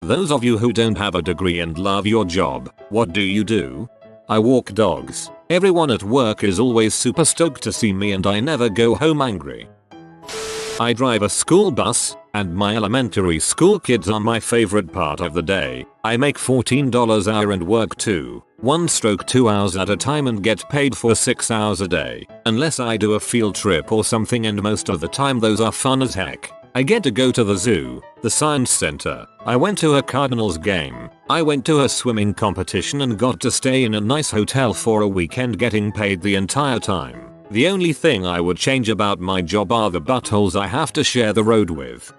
Those of you who don't have a degree and love your job, what do? I walk dogs. Everyone at work is always super stoked to see me and I never go home angry. I drive a school bus, and my elementary school kids are my favorite part of the day. I make $14 an hour and work 2 hours at a time and get paid for 6 hours a day. Unless I do a field trip or something, and most of the time those are fun as heck. I get to go to the zoo, the science center. I went to a Cardinals game. I went to a swimming competition and got to stay in a nice hotel for a weekend getting paid the entire time. The only thing I would change about my job are the buttholes I have to share the road with.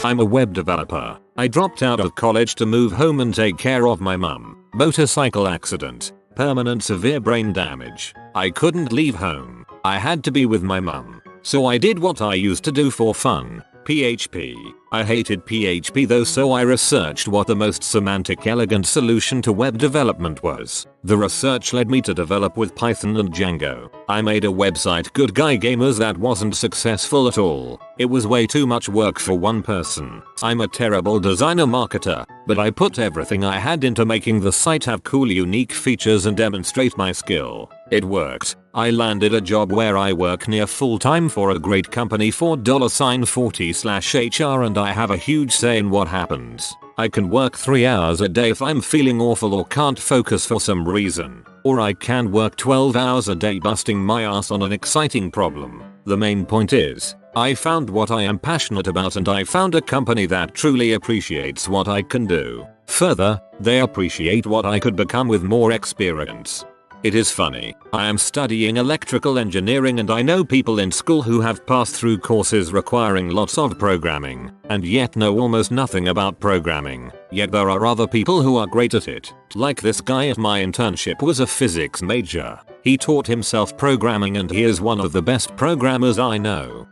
I'm a web developer. I dropped out of college to move home and take care of my mum. Motorcycle accident. Permanent severe brain damage. I couldn't leave home. I had to be with my mum. So I did what I used to do for fun. PHP. I hated PHP though, so I researched what the most semantic elegant solution to web development was. The research led me to develop with Python and Django. I made a website Good Guy Gamers that wasn't successful at all. It was way too much work for one person. I'm a terrible designer marketer, but I put everything I had into making the site have cool unique features and demonstrate my skill. It worked. I landed a job where I work near full time for a great company for $40/HR, and I have a huge say in what happens. I can work 3 hours a day if I'm feeling awful or can't focus for some reason. Or I can work 12 hours a day busting my ass on an exciting problem. The main point is, I found what I am passionate about, and I found a company that truly appreciates what I can do. Further, they appreciate what I could become with more experience. It is funny, I am studying electrical engineering and I know people in school who have passed through courses requiring lots of programming, and yet know almost nothing about programming. Yet there are other people who are great at it. Like this guy at my internship was a physics major. He taught himself programming and he is one of the best programmers I know.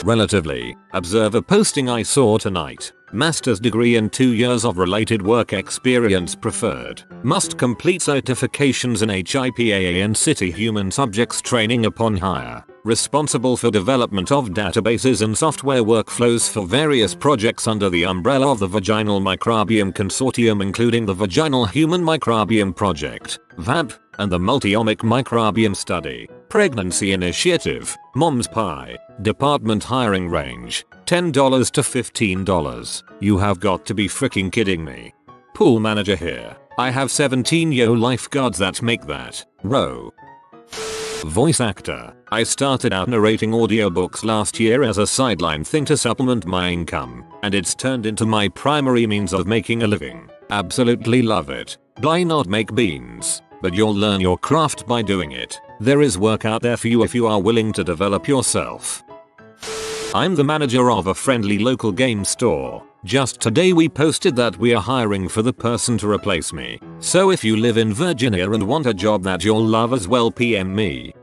Relatively, observe a posting I saw tonight. Master's degree and 2 years of related work experience preferred. Must complete certifications in HIPAA and City Human Subjects training upon hire. Responsible for development of databases and software workflows for various projects under the umbrella of the Vaginal Microbiome Consortium, including the Vaginal Human Microbiome Project, VAMP, and the Multiomic Microbiome Study. Pregnancy Initiative, Mom's Pie. Department hiring range, $10 to $15. You have got to be freaking kidding me. Pool manager here. I have 17 lifeguards that make that. Row. Voice actor. I started out narrating audiobooks last year as a sideline thing to supplement my income, and it's turned into my primary means of making a living. Absolutely love it. Why not make beans? But you'll learn your craft by doing it. There is work out there for you if you are willing to develop yourself. I'm the manager of a friendly local game store. Just today we posted that we are hiring for the person to replace me. So if you live in Virginia and want a job that you'll love as well, PM me.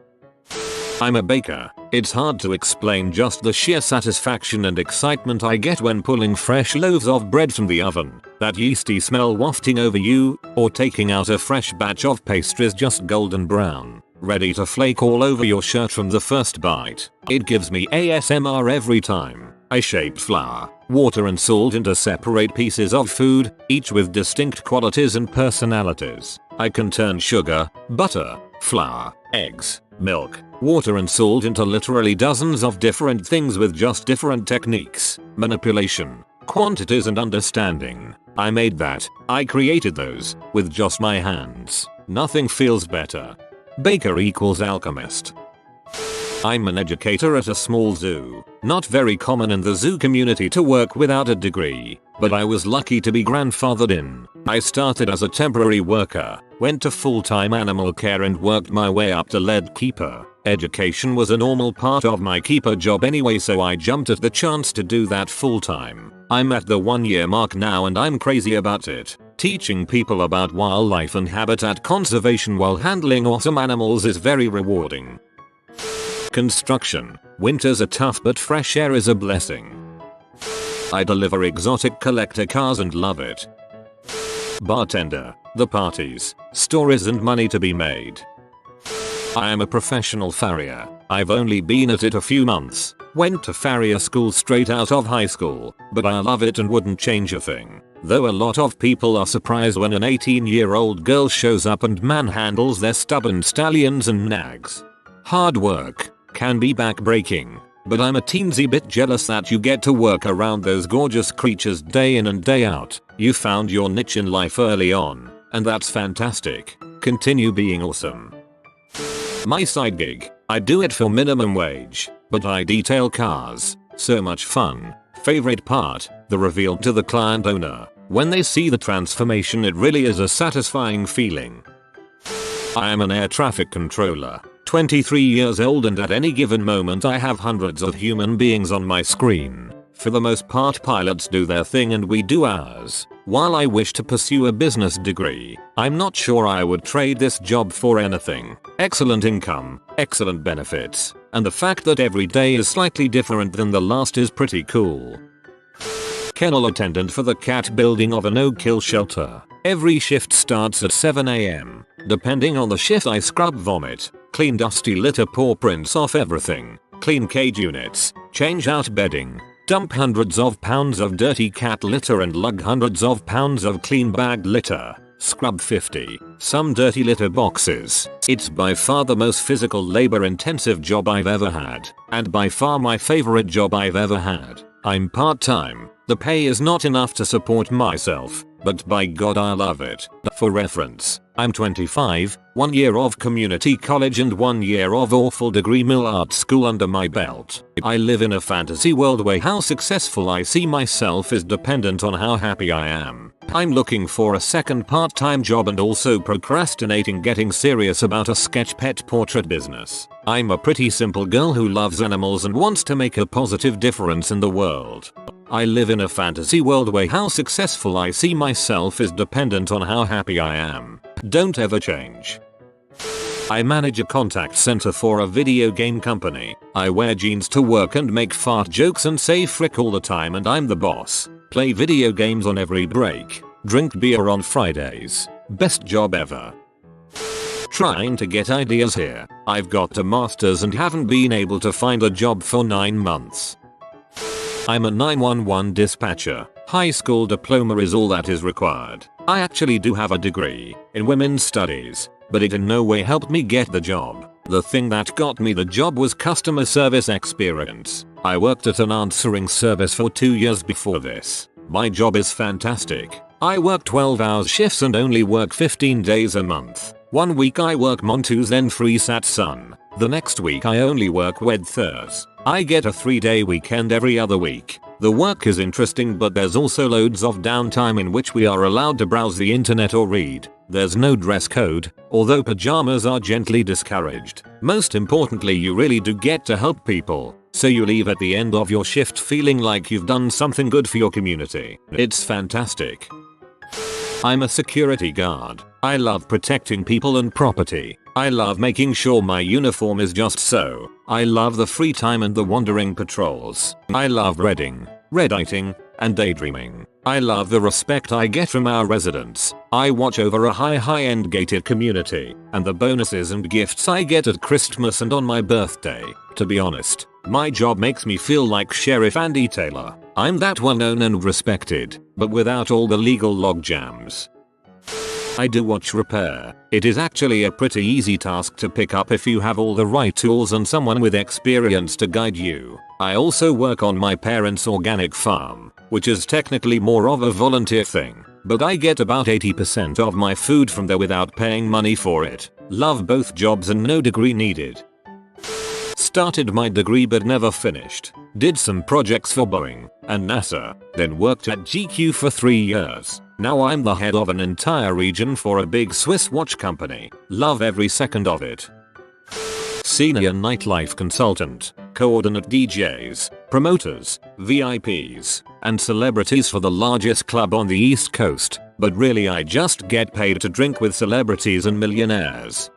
I'm a baker. It's hard to explain just the sheer satisfaction and excitement I get when pulling fresh loaves of bread from the oven, that yeasty smell wafting over you, or taking out a fresh batch of pastries just golden brown, ready to flake all over your shirt from the first bite. It gives me ASMR every time. I shape flour, water and salt into separate pieces of food, each with distinct qualities and personalities. I can turn sugar, butter, flour, eggs, milk, water and salt into literally dozens of different things with just different techniques, manipulation, quantities and understanding. I made that. I created those with just my hands. Nothing feels better. Baker equals alchemist. I'm an educator at a small zoo. Not very common in the zoo community to work without a degree, but I was lucky to be grandfathered in. I started as a temporary worker, went to full-time animal care and worked my way up to lead keeper. Education was a normal part of my keeper job anyway, so I jumped at the chance to do that full-time. I'm at the 1-year mark now and I'm crazy about it. Teaching people about wildlife and habitat conservation while handling awesome animals is very rewarding. Construction. Winters are tough but fresh air is a blessing. I deliver exotic collector cars and love it. Bartender. The parties, stories and money to be made. I am a professional farrier. I've only been at it a few months, Went to farrier school straight out of high school, but I love it and wouldn't change a thing. Though a lot of people are surprised when an 18-year-old girl shows up and manhandles their stubborn stallions and nags. Hard work can be backbreaking, but I'm a teensy bit jealous that you get to work around those gorgeous creatures day in and day out. You found your niche in life early on, and that's fantastic. Continue being awesome. My side gig, I do it for minimum wage, but I detail cars. So much fun. Favorite part, the reveal to the client owner. When they see the transformation, it really is a satisfying feeling. I am an air traffic controller, 23 years old, and at any given moment I have hundreds of human beings on my screen. For the most part, pilots do their thing and we do ours. While I wish to pursue a business degree, I'm not sure I would trade this job for anything. Excellent income, excellent benefits, and the fact that every day is slightly different than the last is pretty cool. Kennel attendant for the cat building of a no-kill shelter. Every shift starts at 7 AM. Depending on the shift, I scrub vomit, clean dusty litter, paw prints off everything, clean cage units, change out bedding, dump hundreds of pounds of dirty cat litter and lug hundreds of pounds of clean bagged litter, scrub 50 some dirty litter boxes. It's by far the most physical labor intensive job I've ever had, and by far my favorite job I've ever had. I'm part-time. The pay is not enough to support myself, but by God I love it. For reference, I'm 25, 1 year of community college and 1 year of awful degree mill art school under my belt. I live in a fantasy world where how successful I see myself is dependent on how happy I am. I'm looking for a second part-time job and also procrastinating getting serious about a sketch pet portrait business. I'm a pretty simple girl who loves animals and wants to make a positive difference in the world. I live in a fantasy world where how successful I see myself is dependent on how happy I am. Don't ever change. I manage a contact center for a video game company. I wear jeans to work and make fart jokes and say frick all the time, and I'm the boss. Play video games on every break. Drink beer on Fridays. Best job ever. Trying to get ideas here. I've got a master's and haven't been able to find a job for 9 months. I'm a 911 dispatcher. High school diploma is all that is required. I actually do have a degree in women's studies, but it in no way helped me get the job. The thing that got me the job was customer service experience. I worked at an answering service for 2 years before this. My job is fantastic. I work 12-hour shifts and only work 15 days a month. 1 week I work Montus, then 3 Sat Sun. The next week I only work Wed Thurs. I get a 3-day weekend every other week. The work is interesting, but there's also loads of downtime in which we are allowed to browse the internet or read. There's no dress code, although pajamas are gently discouraged. Most importantly, you really do get to help people, so you leave at the end of your shift feeling like you've done something good for your community. It's fantastic. I'm a security guard. I love protecting people and property. I love making sure my uniform is just so. I love the free time and the wandering patrols. I love reading, rediting, and daydreaming. I love the respect I get from our residents. I watch over a high-end gated community, and the bonuses and gifts I get at Christmas and on my birthday. To be honest, my job makes me feel like Sheriff Andy Taylor. I'm that well known and respected, but without all the legal logjams. I do watch repair. It is actually a pretty easy task to pick up if you have all the right tools and someone with experience to guide you. I also work on my parents' organic farm, which is technically more of a volunteer thing, but I get about 80% of my food from there without paying money for it. Love both jobs and no degree needed. Started my degree but never finished. Did some projects for Boeing and NASA, then worked at GQ for 3 years. Now I'm the head of an entire region for a big Swiss watch company. Love every second of it. Senior nightlife consultant. Coordinate DJs, promoters, VIPs, and celebrities for the largest club on the East Coast, but really I just get paid to drink with celebrities and millionaires.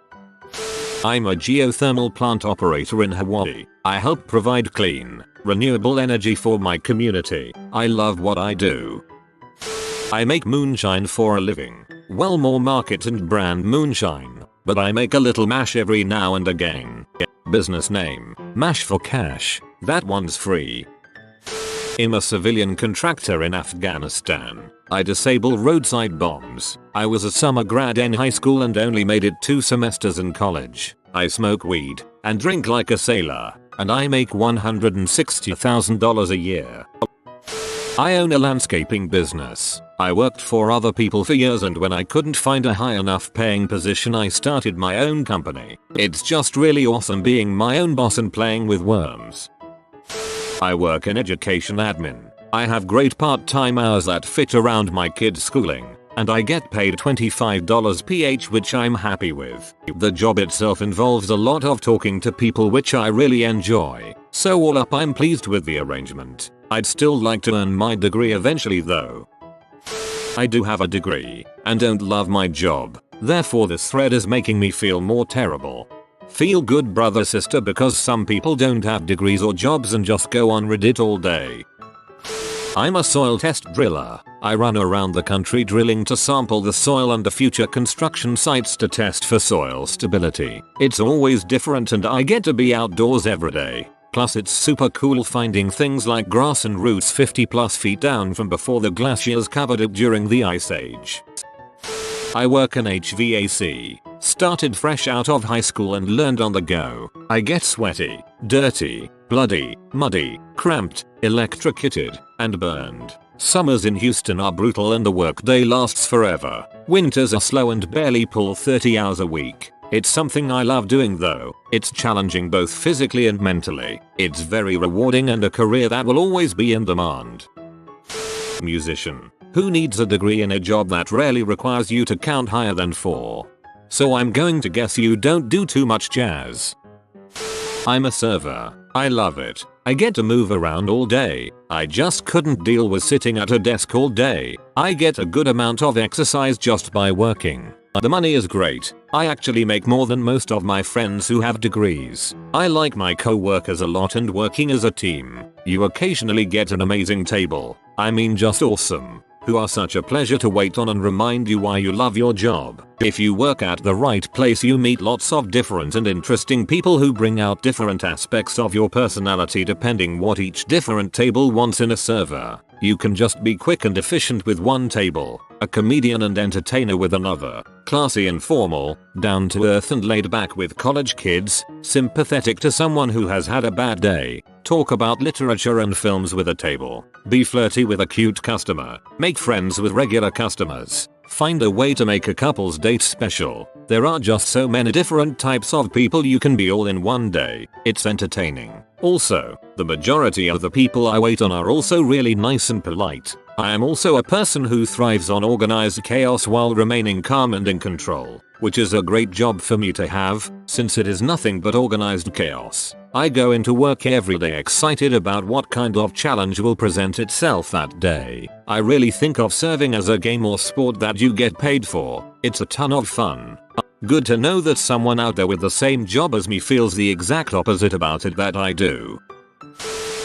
I'm a geothermal plant operator in Hawaii. I help provide clean, renewable energy for my community. I love what I do. I make moonshine for a living. Well, more market and brand moonshine, but I make a little mash every now and again. Business name: Mash for cash. That one's free. I'm a civilian contractor in Afghanistan. I disable roadside bombs. I was a summer grad in high school and only made it 2 semesters in college. I smoke weed and drink like a sailor, and I make $160,000 a year. I own a landscaping business. I worked for other people for years, and when I couldn't find a high enough paying position, I started my own company. It's just really awesome being my own boss and playing with worms. I work in education admin. I have great part-time hours that fit around my kids' schooling, and I get paid $25 ph, which I'm happy with. The job itself involves a lot of talking to people, which I really enjoy. So all up, I'm pleased with the arrangement. I'd still like to earn my degree eventually though. I do have a degree and don't love my job. Therefore this thread is making me feel more terrible. Feel good, brother sister, because some people don't have degrees or jobs and just go on Reddit all day. I'm a soil test driller. I run around the country drilling to sample the soil under future construction sites to test for soil stability. It's always different and I get to be outdoors every day. Plus it's super cool finding things like grass and roots 50+ feet down from before the glaciers covered it during the Ice Age. I work in HVAC. Started fresh out of high school and learned on the go. I get sweaty, dirty, bloody, muddy, cramped, electrocuted, and burned. Summers in Houston are brutal and the workday lasts forever. Winters are slow and barely pull 30 hours a week. It's something I love doing though. It's challenging both physically and mentally. It's very rewarding and a career that will always be in demand. Musician. Who needs a degree in a job that rarely requires you to count higher than 4? So I'm going to guess you don't do too much jazz. I'm a server. I love it. I get to move around all day. I just couldn't deal with sitting at a desk all day. I get a good amount of exercise just by working. The money is great. I actually make more than most of my friends who have degrees. I like my co-workers a lot and working as a team. You occasionally get an amazing table. I mean just awesome. Who are such a pleasure to wait on and remind you why you love your job. If you work at the right place, you meet lots of different and interesting people who bring out different aspects of your personality depending what each different table wants in a server. You can just be quick and efficient with one table, a comedian and entertainer with another, classy and formal, down to earth and laid back with college kids, sympathetic to someone who has had a bad day, talk about literature and films with a table, be flirty with a cute customer, make friends with regular customers, find a way to make a couple's date special. There are just so many different types of people you can be all in one day. It's entertaining. Also, the majority of the people I wait on are also really nice and polite. I am also a person who thrives on organized chaos while remaining calm and in control, which is a great job for me to have, since it is nothing but organized chaos. I go into work every day excited about what kind of challenge will present itself that day. I really think of serving as a game or sport that you get paid for. It's a ton of fun. Good to know that someone out there with the same job as me feels the exact opposite about it that I do.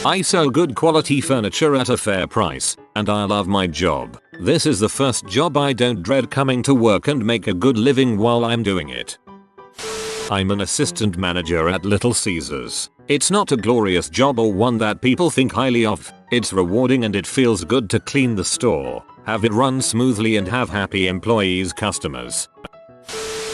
I sell good quality furniture at a fair price, and I love my job. This is the first job I don't dread coming to work and make a good living while I'm doing it. I'm an assistant manager at Little Caesars. It's not a glorious job or one that people think highly of. It's rewarding and it feels good to clean the store, have it run smoothly and have happy employees, customers.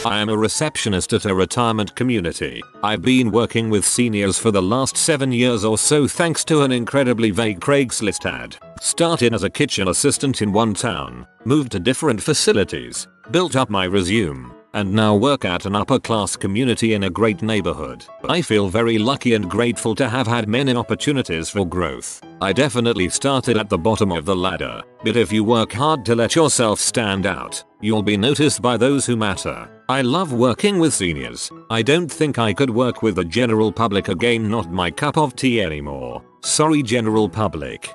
I am a receptionist at a retirement community. I've been working with seniors for the last 7 years or so thanks to an incredibly vague Craigslist ad. Started as a kitchen assistant in one town, moved to different facilities, built up my resume, and now work at an upper class community in a great neighborhood. I feel very lucky and grateful to have had many opportunities for growth. I definitely started at the bottom of the ladder, but if you work hard to let yourself stand out, you'll be noticed by those who matter. I love working with seniors. I don't think I could work with the general public again, not my cup of tea anymore. Sorry, general public.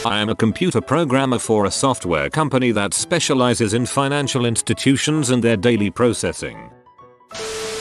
I am a computer programmer for a software company that specializes in financial institutions and their daily processing.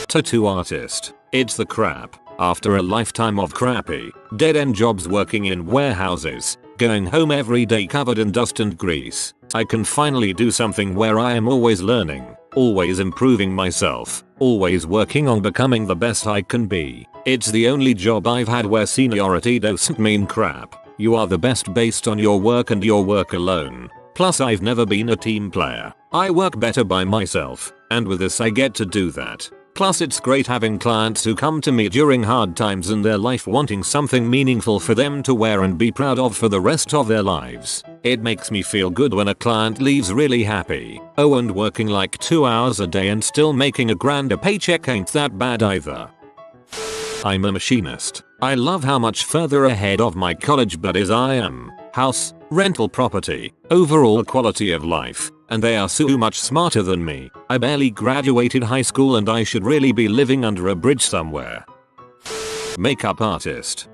Tattoo artist. It's the crap. After a lifetime of crappy, dead-end jobs working in warehouses, going home every day covered in dust and grease, I can finally do something where I am always learning. always improving myself, always working on becoming the best I can be. It's the only job I've had where seniority doesn't mean crap. You are the best based on your work and your work alone. Plus I've never been a team player. I work better by myself, and with this I get to do that. Plus it's great having clients who come to me during hard times in their life wanting something meaningful for them to wear and be proud of for the rest of their lives. It makes me feel good when a client leaves really happy. Oh, and working like 2 hours a day and still making a grand a paycheck ain't that bad either. I'm a machinist. I love how much further ahead of my college buddies I am. House, rental property, overall quality of life, and they are so much smarter than me. I barely graduated high school and I should really be living under a bridge somewhere. Makeup artist.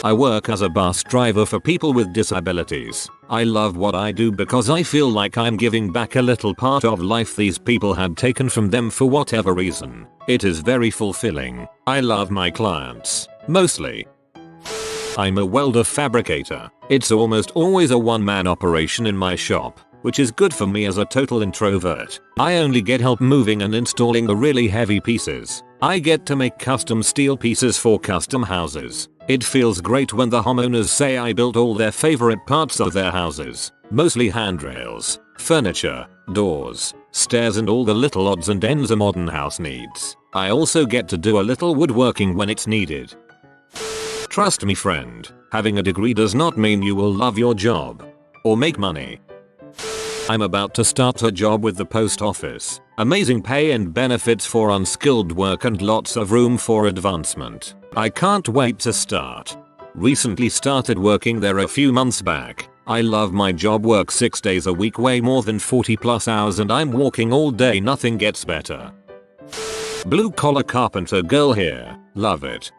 I work as a bus driver for people with disabilities. I love what I do because I feel like I'm giving back a little part of life these people had taken from them for whatever reason. It is very fulfilling. I love my clients. Mostly. I'm a welder fabricator. It's almost always a one-man operation in my shop, which is good for me as a total introvert. I only get help moving and installing the really heavy pieces. I get to make custom steel pieces for custom houses. It feels great when the homeowners say I built all their favorite parts of their houses. Mostly handrails, furniture, doors, stairs and all the little odds and ends a modern house needs. I also get to do a little woodworking when it's needed. Trust me friend, having a degree does not mean you will love your job or make money. I'm about to start a job with the post office. Amazing pay and benefits for unskilled work and lots of room for advancement. I can't wait to start. Recently started working there a few months back. I love my job, work 6 days a week, way more than 40+ hours and I'm walking all day, nothing gets better. Blue collar carpenter girl here, love it.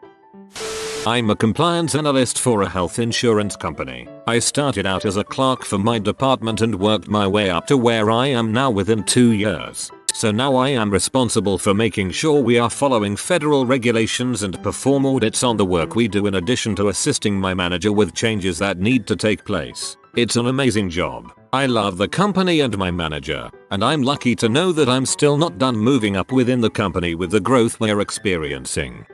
I'm a compliance analyst for a health insurance company. I started out as a clerk for my department and worked my way up to where I am now within 2 years. So now I am responsible for making sure we are following federal regulations and perform audits on the work we do, in addition to assisting my manager with changes that need to take place. It's an amazing job. I love the company and my manager, and I'm lucky to know that I'm still not done moving up within the company with the growth we're experiencing.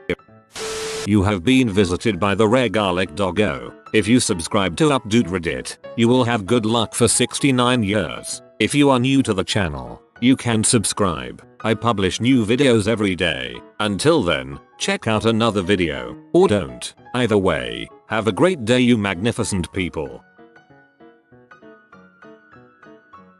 You have been visited by the rare garlic doggo. If you subscribe to Updoot Reddit, you will have good luck for 69 years. If you are new to the channel, you can subscribe. I publish new videos every day. Until then, check out another video, or don't. Either way, have a great day you magnificent people.